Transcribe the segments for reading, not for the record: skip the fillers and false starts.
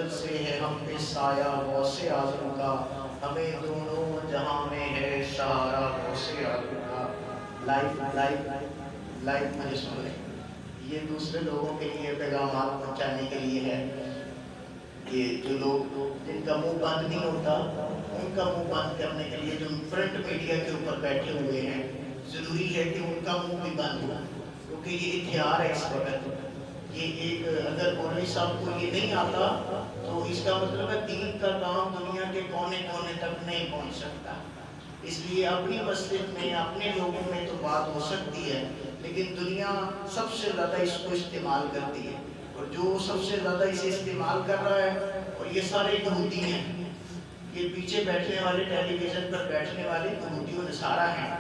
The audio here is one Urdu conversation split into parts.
بدل سے ہے ہم پہ سایہ غوث اعظم کا، ہمیں دونوں جہاں میں ہے سہارا غوث اعظم کا۔ لائف لائف لائف مجھے سن لیں، یہ دوسرے لوگوں کے لیے پیغامات پہنچانے کے لیے ہے کہ جو لوگ جن کا منہ بند نہیں ہوتا ان کا منہ بند کرنے کے لیے جو پرنٹ میڈیا کے اوپر بیٹھے ہوئے ہیں ضروری ہے کہ ان کا منہ بھی بند ہو، کیونکہ یہ اتحاد ہے اس وقت۔ یہ ایک اگر مولوی صاحب کو یہ نہیں آتا تو اس کا مطلب ہے دین کا کام دنیا کے کونے کونے تک نہیں پہنچ سکتا۔ اس لیے اپنی مسجد میں اپنے لوگوں میں تو بات ہو سکتی ہے، لیکن دنیا سب سے زیادہ اس کو استعمال کرتی ہے، اور جو سب سے زیادہ اسے استعمال کر رہا ہے اور یہ سارے یہودی ہیں، یہ پیچھے بیٹھنے والے ٹیلی ویژن پر بیٹھنے والے یہودی و نصارہ ہیں،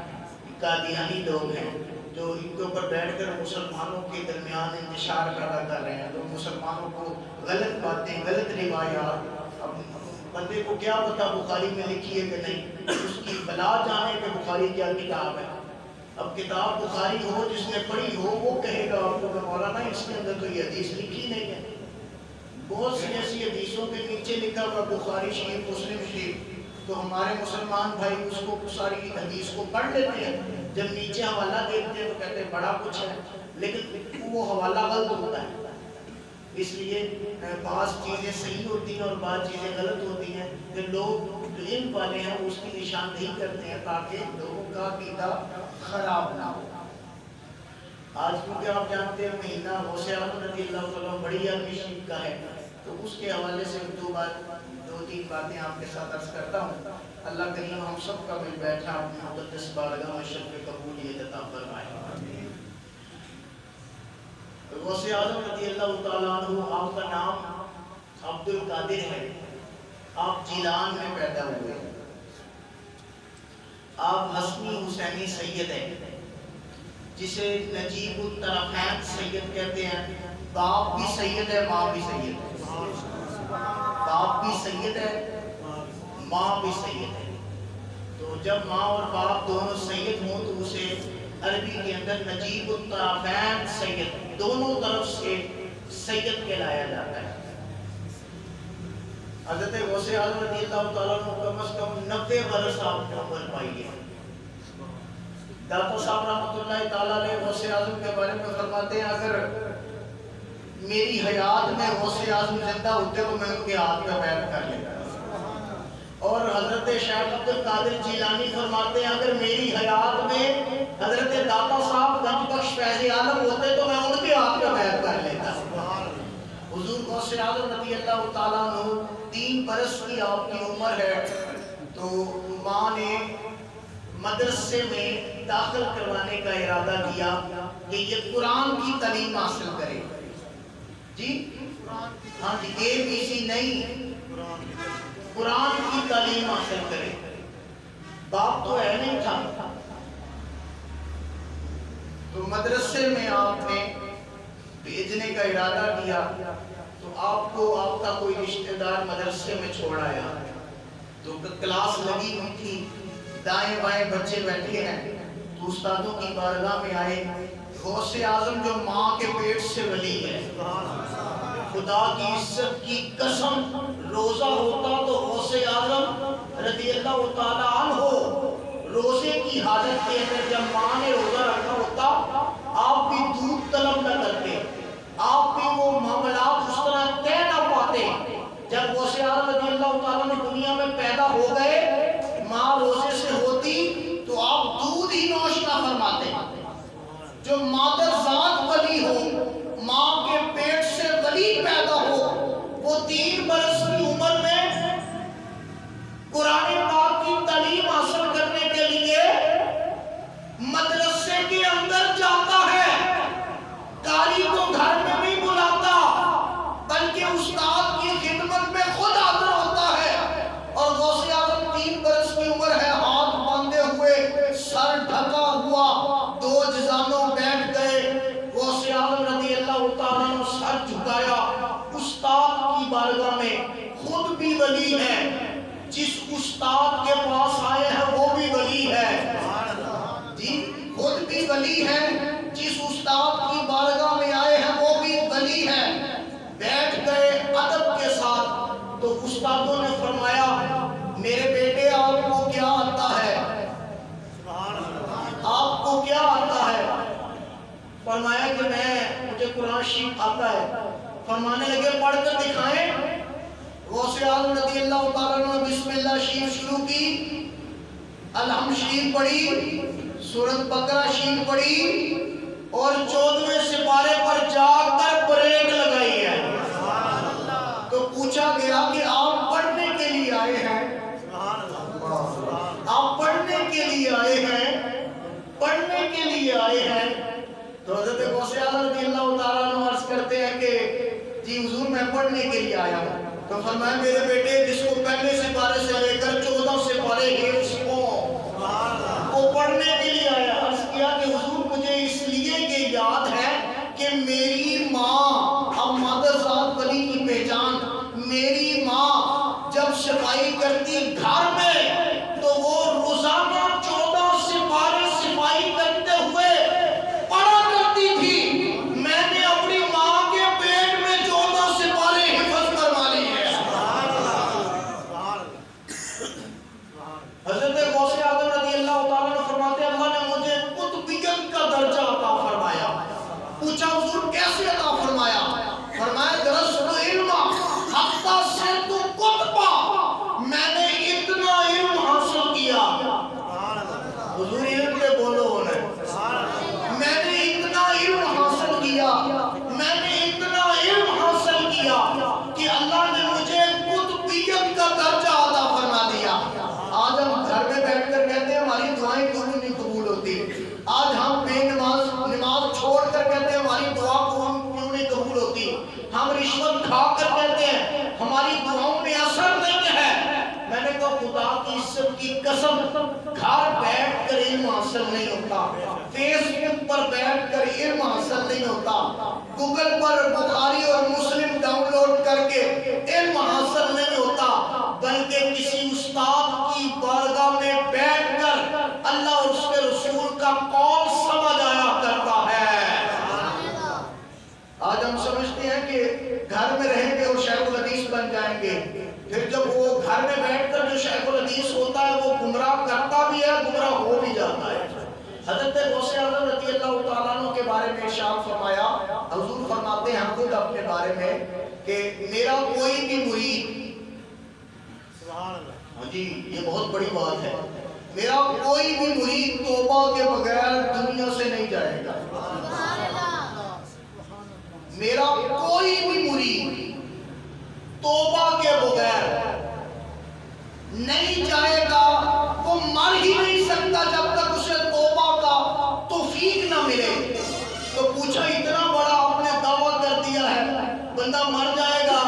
قادیانی لوگ ہیں جو ان کے اوپر بیٹھ کر مسلمانوں کے درمیان انتشار پیدا کر رہے ہیں، تو مسلمانوں کو غلط باتیں غلط روایات، اب بندے کو کیا پتا بخاری میں لکھی ہے کہ نہیں، اس کی بلا جانے کہ بخاری کیا کتاب ہے۔ اب کتاب بخاری ہو جس نے پڑھی ہو وہ کہے گا آپ کو کہ مولانا اس کے اندر تو یہ حدیث لکھی نہیں ہے۔ بہت سی ایسی حدیثوں کے نیچے لکھا ہوا بخاری شریف مسلم شریف، تو ہمارے مسلمان بھائی اس کو ساری حدیث کو پڑھ لیتے ہیں، جب نیچے حوالہ دیکھتے ہیں تو کہتے ہیں بڑا کچھ ہے، لیکن وہ حوالہ غلط ہوتا ہے۔ اس لیے بعض چیزیں صحیح ہوتی ہیں اور بعض چیزیں غلط ہوتی ہیں، کہ لوگ جو علم والے ہیں اس کی نشاندہی کرتے ہیں تاکہ لوگوں کا عقیدہ خراب نہ ہو۔ آج کیونکہ آپ جانتے ہیں مہینہ غوث اعظم رضی اللہ تعالیٰ بڑی شریف کا ہے، تو اس کے حوالے سے دو تین باتیں آپ کے ساتھ عرض کرتا ہوں۔ اللہ کریم ہم سب کا مل بیٹھا اپنی مقدس بارگاہ میں شرف قبولیت عطا فرمائے۔ غوث اعظم رضی اللہ تعالیٰ عنہ، آپ کا نام عبد القادر ہے، آپ جیلان میں پیدا ہوئے، آپ حسنی حسینی سید ہیں جسے نجیب الطرفین سید کہتے ہیں۔ باپ بھی سید ہے ماں بھی سید ہے، باپ بھی سید ہے ماں بھی سید ہے، تو جب ماں اور باپ دونوں سید ہوں تو اسے عربی کے اندر نجیب الطرفین سید، دونوں طرف سے سید کہلایا جاتا ہے۔ حضرت غوث اعظم رضی اللہ تعالیٰ عنہ کم از کم 90 برس آپ نے عمر پائی ہے۔ داتا صاحب رحمۃ اللہ تعالیٰ علیہ غوث اعظم کے بارے میں فرماتے ہیں اگر میری حیات میں غوث اعظم زندہ ہوتے تو میں ان کے ہاتھ پہ بیعت کر لیتا۔ اور حضرت شیخ عبد القادر جیلانی فرماتے ہیں اگر میری حیات میں حضرت داتا صاحب گنج بخش فیض عالم ہوتے تو میں ان کے ہاتھ پہ بیعت کر لیتا۔ حضور غوث اعظم رضی اللہ تعالیٰ عنہ 3 برس کی آپ کی عمر ہے تو ماں نے مدرسے میں داخل کروانے کا ارادہ کیا کہ یہ قرآن کی تعلیم حاصل کرے۔ جی ہاں جی، ABC نہیں، قرآن کی تعلیم حاصل کرے۔ باپ تو ہے نہیں تھا، تو مدرسے میں آپ نے بھیجنے کا ارادہ کیا، تو آپ کو آپ کا کوئی رشتہ دار مدرسے میں چھوڑ آیا، تو کلاس لگی ہوئی تھی، دائیں بائیں بچے بیٹھے ہیں، تو استادوں کی بارگاہ میں آئے۔ غوث اعظم جو ماں کے پیٹ سے ولی ہے، خدا کی عزت کی قسم روزہ ہوتا تو غوث اعظم رضی اللہ تعالیٰ عنہ روزے کی حالت کے اندر جب ماں نے روزہ رکھا ہوتا آپ بھی دودھ طلب نہ کرتے، آپ بھی وہ معاملات اس طرح طے نہ پاتے۔ جب غوث اعظم رضی اللہ تعالیٰ نے دنیا میں پیدا ہو گئے، ماں روزے سے ہوتی تو آپ دودھ ہی نوش نہ فرماتے۔ جو مادر ذات ولی ہو، ماں کے پیٹ سے ولی پیدا ہو، وہ 3 برس کی عمر میں قرآن پاک کی تعلیم حاصل کرنے کے لیے مدرسے کے اندر جاتا ہے، قاری کو گھر میں نہیں بلاتا بلکہ استاد کی خدمت میں خود حاضر ہوتا ہے۔ اور غوث اعظم 3 برس کی عمر ہے، ہاتھ باندھے ہوئے، سر ڈھکا ہوا، 2 جزانوں بیٹھ گئے۔ غوث اعظم رضی اللہ تعالیٰ نے سر جھکایا، استاد کی بارگاہ میں، خود بھی ولی ہے، جس استاد کے پاس آئے ہیں وہ بھی ولی ہے، جی خود بھی ولی ہے، جس استاد کی بارگاہ میں آئے ہیں وہ بھی ولی ہے۔ بیٹھ گئے ادب کے ساتھ، نواز شریف آتا ہے، فرمانے لگے پڑھ کر دکھائیں۔ غوث اعظم رضی اللہ تعالیٰ عنہ نے بسم اللہ شریف شروع کی، الحمد شریف پڑھی، سورۃ بقرہ شریف پڑھی، اور 14ویں سپارے پر جا کر بریک لگائی ہے۔ تو پوچھا گیا کہ آپ پڑھنے کے لیے آئے ہیں؟ آپ پڑھنے کے لیے آئے ہیں؟ پڑھنے کے لیے آئے ہیں؟ تو حضرت غوث اعظم رضی اللہ تعالیٰ عنہ عرض کرتے ہیں کہ جی حضور میں پڑھنے کے لیے آیا ہوں۔ تو فرمایا میرے بیٹے جس کو پہلے سپارے سے لے کر 14 سپارے حفظ وہ پڑھنے کے لیے آیا۔ عرض کیا کہ حضور مجھے اس لیے کہ یاد ہے کہ میری ماں، اب مادر ذات ولی کی پہچان، میری ماں جب صفائی کرتی گھر میں تو وہ روزانہ 14 سپارے صفائی کرتے ہوئے پڑھا کرتی تھی۔ میں نے اپنی ماں کے پیٹ میں 14 سپارے حفظ کروا لی ہے۔ حضرت غوث اعظم رضی اللہ تعالیٰ عنہ فرماتے ہیں اللہ نے مجھے قطبیت کا درجہ عطا فرمایا۔ پوچھا حضور کیسے عطا فرمایا؟ فرمایا درست علم حتی صرت قطبہ، میں نے اتنا علم حاصل کیا۔ حضور علم پہ بولو ہونا ہے، میں نے اتنا علم حاصل کیا، میں نے اتنا علم حاصل کیا کہ اللہ نے مجھے قطبیت کا درجہ عطا فرما دیا۔ آج ہم گھر میں بیٹھ کر کہتے ہیں ہماری دعائیں کیوں نہیں قبول ہوتی؟ آج ہم بے نماز چھوڑ کر کہتے ہیں ہماری دعا کیوں نہیں قبول ہوتی؟ ہم رشوت کھا کر کہتے ہیں ہماری دعاؤں میں اثر نہیں ہے۔ میں نے کہا خدا کی عزت کی قسم، گھر بیٹھ کر علم حاصل نہیں ہوتا، فیس بک پر بیٹھ کر علم حاصل نہیں ہوتا، گوگل پر بخاری اور مسلم ڈاؤن لوڈ کر کے علم حاصل نہیں ہوتا، بلکہ کسی استاد کی بارگاہ میں بیٹھ کر اللہ اور اس کے رسول کا قول سمجھ آیا کرتا ہے۔ آج ہم سمجھتے ہیں کہ گھر میں رہیں گے اور شیخ الحدیث بن جائیں گے، پھر جب وہ گھر میں بیٹھ کر جو شیخ الحدیث ہوتا ہے وہ گمراہ کرتا بھی ہے، گمراہ ہو بھی جاتا ہے۔ حضرت غوث اعظم رضی اللہ تعالیٰ عنہ کے بارے میں ارشاد فرمایا، حضور فرماتے ہیں خود اپنے بارے میں کہ میرا کوئی بھی مرید، جی یہ بہت بڑی بات ہے، میرا کوئی بھی مرید توبہ کے بغیر دنیا سے نہیں جائے گا۔ میرا کوئی بھی مرید توبہ کے بغیر نہیں جائے گا، وہ مر ہی نہیں سکتا جب تک اسے توبہ کا توفیق نہ ملے۔ تو پوچھا اتنا بڑا آپ نے دعویٰ کر دیا ہے، بندہ مر جائے گا،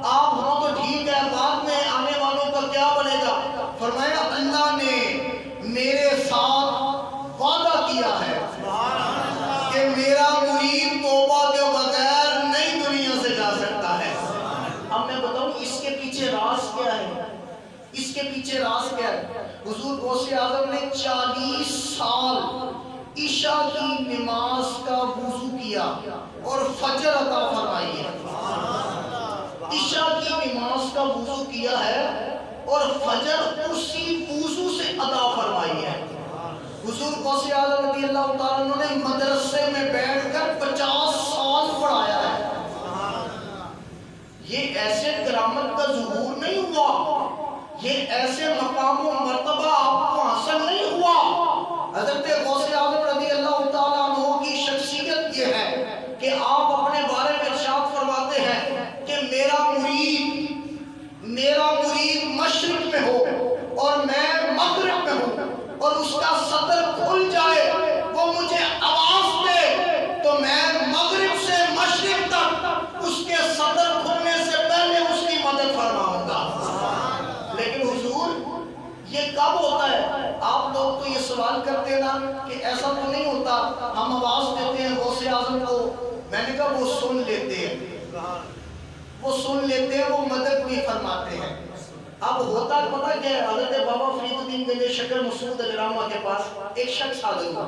آپ ہوں تو ٹھیک ہے، بعد میں آنے والوں کا کیا بنے گا؟ فرمایا اللہ نے میرے ساتھ وعدہ کیا ہے کہ میرا مرید توبہ کے بغیر نئی دنیا سے جا سکتا ہے۔ اب میں بتاؤں اس کے پیچھے راز کیا ہے؟ اس کے پیچھے راز کیا ہے؟ حضور غوث اعظم نے 40 سال عشاء کی نماز کا وضو کیا اور فجر عطا فرمائی ہے۔ عشاء کی نماز کا وضو کیا ہے اور فجر اسی وضو سے عطا فرمائی ہے۔ حضور غوث اعظم رضی اللہ تعالیٰ عنہ نے مدرسے میں بیٹھ کر 50 سال پڑھایا ہے۔ یہ ایسے کرامت کا ظہور نہیں ہوا، یہ ایسے مقام و مرتبہ آپ کو حاصل نہیں ہوا۔ حضرت غوث اعظم رضی اللہ تعالیٰ عنہ کی شخصیت یہ ہے کہ آپ اپنے بارے میں ارشاد فرماتے ہیں کہ میرا مرید مشرق میں ہو اور میں مغرب میں ہوں اور اس کا صدر کھل جائے، وہ مجھے آواز دے تو میں مغرب سے مشرق تک اس کے صدر کھلنے سے پہلے اس کی مدد فرماؤں گا۔ لیکن حضور یہ کب ہوتا ہے؟ آپ لوگ تو یہ سوال کرتے نا کہ ایسا تو نہیں ہوتا، ہم آواز دیتے ہیں غوث اعظم کو، میں نے کہا وہ سن لیتے ہیں، وہ سن لیتے ہیں، وہ مدد بھی فرماتے ہیں۔ اب ہوتا پتہ کیا ہے؟ حضرت بابا فرید الدین گنج شکر مسعود علیہ رحمہ کے پاس ایک شخص حاضر ہوا،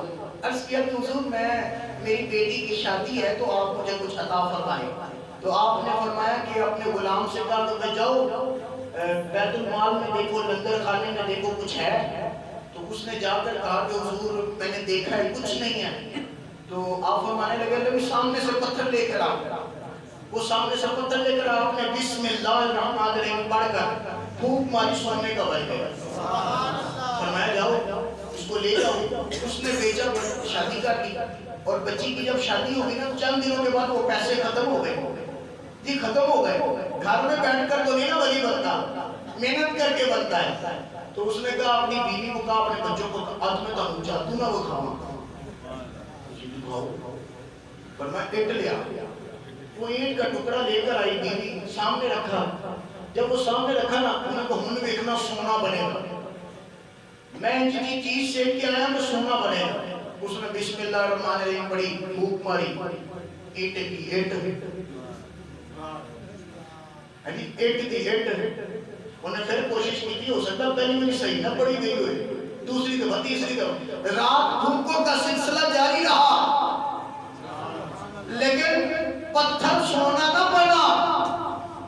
عرض کیا کہ حضور میری بیٹی کی شادی ہے تو آپ مجھے کچھ عطا فرمائیں۔ تو آپ نے فرمایا کہ اپنے غلام سے کہا کہ میں جاؤ بیت المال میں دیکھو، لنگر خانے میں دیکھو کچھ ہے۔ تو اس نے جا کر کہا کہ حضور میں نے دیکھا ہے کچھ نہیں ہے۔ تو آپ فرمانے لگے نبی سامنے سے پتھر لے کر آؤ. وہ سامنے سے پتھر لے کر آپ نے بسم اللہ الرحمن الرحیم پڑھ کر پھونک ماری, سونے کا بن گیا. فرمایا جاؤ اس کو لے جاؤ. اس نے بیچا, شادی کر لی, اور بچی کی جب شادی ہوگی نا چند دنوں کے بعد وہ پیسے ختم ہو گئے جی, ختم ہو گئے. گھر میں بیٹھ کر تو نہیں نا ولی بنتا, محنت کر کے بنتا ہے. تو اس نے کہا اپنی بیوی کو کہا, اپنے بچوں کو, آج میں تو چاہتا نہ وہ کھاؤں. پر میں اٹ لیا, وہ اینٹ کا ٹکڑا لے کر آئی بیوی, سامنے رکھا. جب وہ سامنے رکھا نا, انہوں کو ہم دیکھنا سونا بنے گا. میں جتنی چیز سیکھ کے آیا تو سونا بنے گا. اس نے بسم اللہ الرحمن الرحیم پڑھی, پھونک ماری, اینٹ کی اینٹ, اینٹ کی اینٹ. انہوں نے پھر کوشش کی تھی, ہو سکتا پہلی میری صحیح نہ پڑھی گئی ہوئے, دوسری دفعہ, تیسری دفعہ, رات پھونکوں کا سلسلہ جاری رہا, لیکن پتھر سونا نہ پڑا.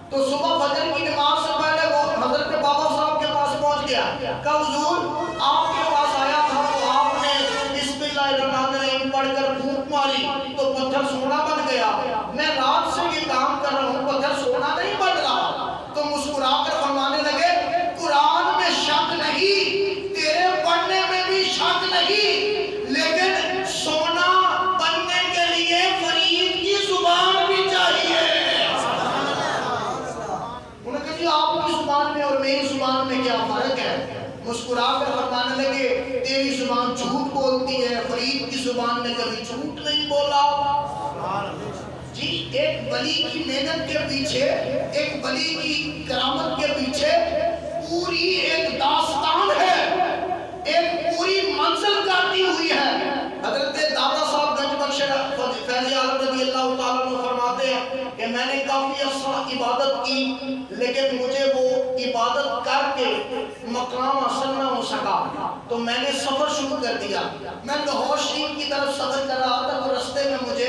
تو صبح فجر کی نماز سے پہلے وہ حضرت بابا صاحب کے پاس پہنچ گیا, کہا حضور آپ کے پاس آیا تھا تو آپ نے بسم اللہ الرحمن الرحیم پڑھ کر پھونک ماری تو پتھر سونا بن گیا. میں رات سے یہ کام کر رہا ہوں, پتھر سونا نہیں بن رہا. تو مسکرا کر فرمانے لگے, قرآن میں شک نہیں, تیرے پڑھنے میں بھی شک نہیں, لیکن سونا بننے کے لیے فرید کی زبان بھی چاہیے. انہوں نے کہا جی آپ کی زبان میں اور میری زبان میں کیا فرق ہے؟ مسکرا کر فرمانے لگے, تیری زبان جھوٹ بولتی ہے, فرید کی زبان نے کبھی جھوٹ نہیں بولا. جی ایک ولی کی محنت کے پیچھے, ایک ولی کی کرامت کے پیچھے پوری ایک داستان ہے, ایک پوری منزل کاٹی ہوئی ہے. حضرت دادا صاحب گنج بخش فیض عالم رضی اللہ تعالیٰ عنہ فرماتے ہیں کہ میں نے کافی عرصہ عبادت کی, لیکن مجھے وہ عبادت کر کے مقام حاصل نہ ہو سکا. تو میں نے سفر شروع کر دیا. میں لاہور شریف کی طرف سفر کر رہا تھا, تو رستے میں مجھے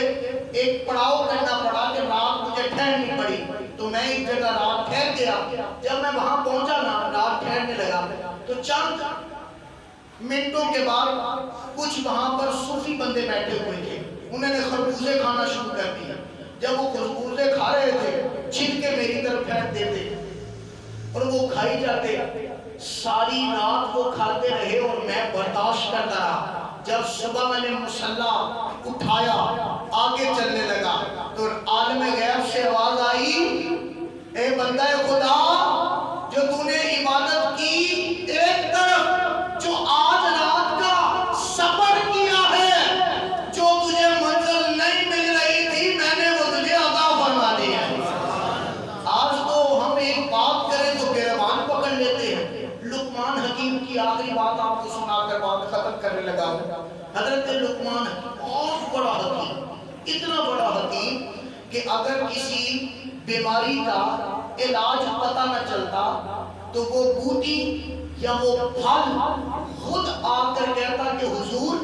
ایک پڑاؤ کرنا پڑا کہ رات مجھے ٹھہرنی پڑی. تو میں ایک جگہ رات ٹھہر گیا. جب میں وہاں پہنچا نا, رات ٹھہرنے لگا, تو چند منٹوں کے بعد کچھ وہاں پر صوفی بندے بیٹھے ہوئے تھے. انہوں نے خربوزے کھانا شروع کر دیا. جب وہ خربوزے کھا رہے تھے, چھین کے میری طرف پھینک دیتے اور وہ کھائی جاتے. ساری رات وہ کھاتے رہے اور میں برداشت کرتا رہا. جب صبح میں نے مصلی اٹھایا, آگے چلنے لگا, تو عالم غیب سے آواز آئی, اے بندہ خدا, جو تو نے عبادت کی ایک طرف, جو آج رات کا سفر کیا ہے, جو تجھے منزل نہیں مل رہی تھی, میں نے وہ تجھے عطا فرما دی ہے. آج تو ہم ایک بات کریں تو گریبان پکڑ لیتے ہیں. لقمان حکیم کی آخری بات آپ کو سنا کر بات ختم کرنے لگا ہوں. حضرت لقمان بہت بڑا حکیم, اتنا بڑا حکیم کہ اگر کسی بیماری کا علاج پتہ نہ چلتا تو وہ بوٹی یا وہ پھل خود آ کر کہتا کہ حضور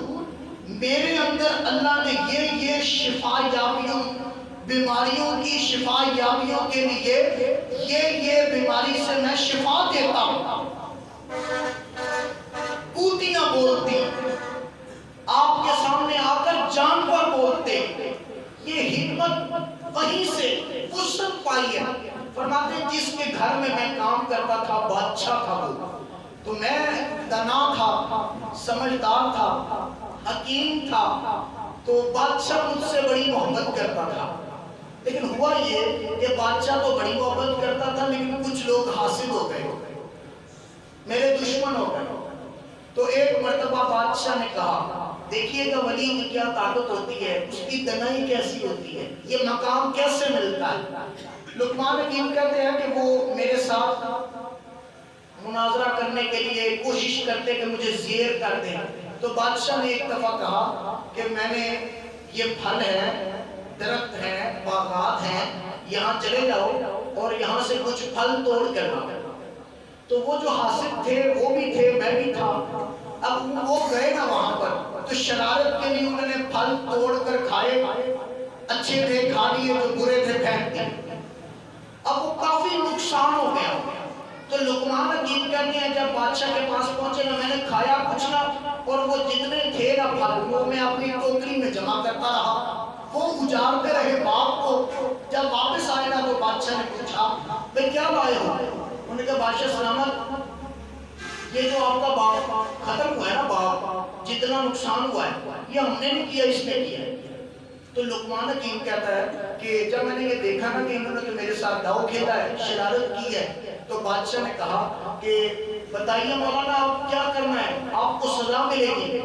میرے اندر اللہ نے یہ شفا یابیوں, بیماریوں کی شفا یابیوں کے لیے یہ بیماری سے میں شفا دیتا ہوں. بوٹیاں بولتی, آپ کے سامنے آ کر جانور بولتے. یہ حکمت وہیں سے وسعت پائی ہے. فرماتے جس کے گھر میں کام کرتا تھا, بادشاہ تھا وہ, تو میں دانا تھا, سمجھدار تھا, حکیم تھا, تو بادشاہ مجھ سے بڑی محبت کرتا تھا. لیکن ہوا یہ کہ بادشاہ تو بڑی محبت کرتا تھا, لیکن کچھ لوگ حاسد ہو گئے, میرے دشمن ہو گئے. تو ایک مرتبہ بادشاہ نے کہا, دیکھیے گا ولی کی کیا طاقت ہوتی ہے, اس کی دنائی کیسی ہوتی ہے, یہ مقام کیسے ملتا ہے. لقمان حکیم کہتے ہیں کہ وہ میرے ساتھ مناظرہ کرنے کے لیے کوشش کرتے کہ مجھے زیر کر دیں. تو بادشاہ نے ایک دفعہ کہا کہ میں نے یہ پھل ہے, درخت ہیں, باغات ہیں, یہاں چلے جاؤ اور یہاں سے کچھ پھل توڑ کر لاؤ. تو وہ جو حاسد تھے وہ بھی تھے, میں بھی تھا. اب وہ گئے نا وہاں پر, تو شرارت کے لیے انہوں نے پھل توڑ کر کھائے, اچھے تھے کھا لیے, جو برے تھے پھینک دیے. اب وہ کافی نقصان ہو گیا. تو لقمان حکیم کہتے ہیں جب بادشاہ کے پاس پہنچے نا, میں نے کھایا کچھ نہ, اور وہ جتنے تھے نا پھل وہ میں اپنی ٹوکری میں جمع کرتا رہا، وہ اجارتے رہے باغ کو۔ جب واپس آئے نا تو بادشاہ نے پوچھا بھئی کیا لائے ہو؟ انہوں نے کہا بادشاہ سلامت، یہ جو آپ کا باغ ختم ہوا ہے نا، باغ جتنا نقصان ہوا ہے یہ ہم نے نہیں کیا، اس نے کیا ہے۔ تو لقمان حکیم کہتا ہے کہ جب میں نے یہ دیکھا نا کہ انہوں نے تو میرے ساتھ داؤ کھیلا ہے، شرارت کی ہے، تو بادشاہ نے کہا کہ بتائیے مولانا آپ کیا کرنا ہے، آپ کو سزا ملے گی۔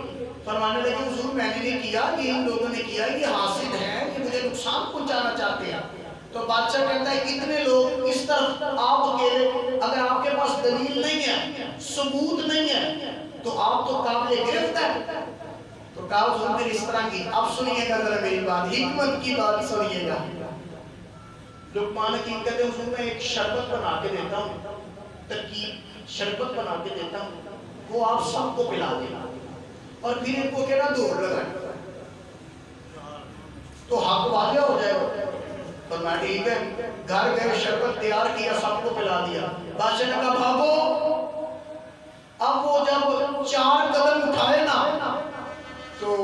فرمانے لگے حضور میں نے نہیں کیا، یہ ان لوگوں نے کیا، یہ حاسد ہیں، یہ مجھے نقصان پہنچانا چاہتے ہیں۔ تو بادشاہ کہتا ہے اتنے لوگ اس طرف آپ اکیلے، اگر آپ کے پاس دلیل نہیں ہے، ثبوت نہیں ہے، تو آپ تو قابل گرفت ہے۔ تو کہا حضور پھر اس طرح کی، اب سنیے گا ذرا میری بات، حکمت کی بات سنیے گا۔ لقمان حکیم کہتے ہیں حضور میں ایک شربت بنا کے دیتا ہوں، ترکیب شربت بنا کے دیتا ہوں، وہ آپ سب کو پلا دینا اور پھر ان کو کہنا دوڑ لگائیں تو حق واضح ہو جائے گا۔ فرمایا ٹھیک ہے، گھر گئے شربت تیار کیا، سب کو پلا دیا۔ بادشاہ نے کہا بھاگو۔ اب وہ جب 4 قدم اٹھائے نا تو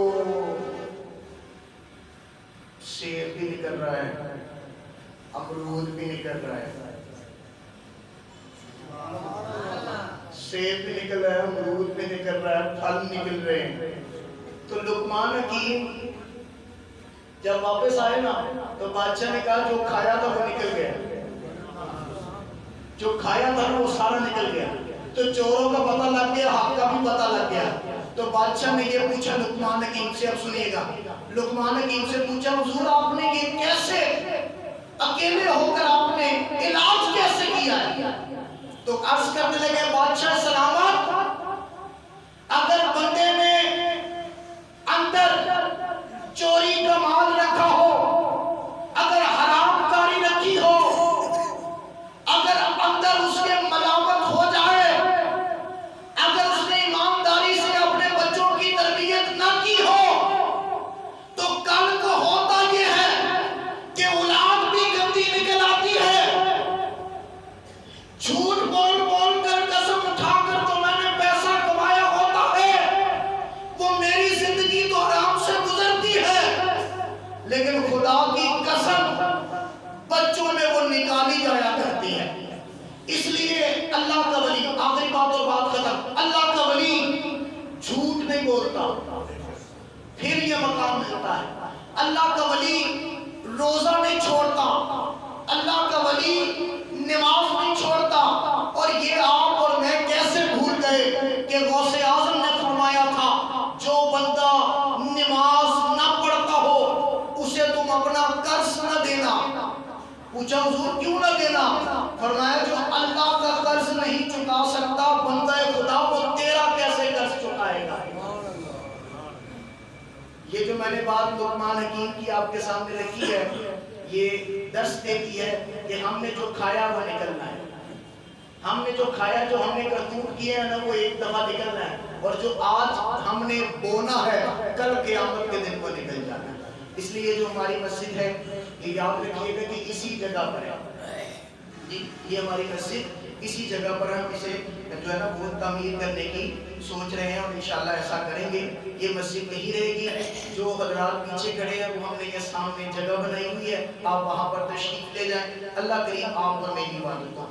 سیب بھی نکل رہا ہے، امرود بھی نکل رہا ہے، سیب بھی نکل رہا ہے، امرود بھی نکل رہا ہے، پھل نکل رہے ہیں۔ تو لقمان حکیم جب واپس آئے نا تو بادشاہ نے کہا جو کھایا تھا وہ نکل گیا، جو کھایا تھا وہ سارا نکل گیا۔ تو چوروں کا پتہ لگ گیا، حق کا بھی پتہ لگ گیا۔ تو بادشاہ نے یہ پوچھا لقمان حکیم سے، اب سنیے گا، لقمان حکیم سے پوچھا حضور آپ نے یہ کیسے اکیلے ہو کر آپ نے علاج کیسے کیا ہے؟ تو عرض کرنے لگے بادشاہ سلامت، اگر بندے نے اندر چوری کا مال رکھا ہو، اگر حرام کاری رکھی ہو، اگر اندر اس کے ملامت ہو جائے، اگر اس نے ایمانداری سے اپنے بچوں کی تربیت نہ کی ہو، تو کل کو ہوتا یہ ہے کہ اولاد بھی گندی نکل آتی ہے۔ جھوٹ بول بول کر قسم اٹھا کر تو میں نے پیسہ کمایا ہوتا ہے، وہ میری زندگی تو آرام سے گزرتی ہے، لیکن خدا کی قسم بچوں میں وہ نکالی جایا کرتی ہے۔ اس لیے اللہ کا ولی، آخری بات اور بات ختم، اللہ کا ولی جھوٹ نہیں بولتا، پھر یہ مقام ملتا ہے۔ اللہ کا ولی روزہ نہیں چھوڑتا، اللہ کا ولی نماز نہیں چھوڑتا۔ اور یہ آپ اور میں کیسے بھول گئے کہ غوث اعظم نے فرمایا تھا جو بندہ نماز نہ پڑھتا ہو اسے تم اپنا قرض نہ دینا۔ پوچھا حضور کیوں نہ دینا؟ فرمایا جو اللہ کا قرض نہیں چکا سکتا بندہ خدا وہ تیرا کیسے قرض چکائے گا؟ یہ جو میں نے بات لقمان حکیم کی آپ کے سامنے رکھی ہے، یہ درس دیتی ہے کہ ہم نے جو کھایا وہ نکلنا ہے، ہم نے جو کھایا، جو ہم نے کرتوت کیے ہیں نا وہ ایک دفعہ نکلنا ہے، اور جو آج ہم نے بونا ہے کل قیامت کے دن وہ نکل جانا ہے۔ اس لیے جو ہماری مسجد ہے یہ یاد رکھیے گا کہ اسی جگہ پر ہے، یہ ہماری مسجد اسی جگہ پر ہم اسے جو ہے نا بہت تعمیر کرنے کی سوچ رہے ہیں اور انشاءاللہ ایسا کریں گے۔ یہ مسجد وہی رہے گی، جو حضرات پیچھے کھڑے ہیں وہ ہم نے یہ سامنے جگہ بنائی ہوئی ہے، آپ وہاں پر تشریف لے جائیں۔ اللہ کریم آپ اور میری عبادت کو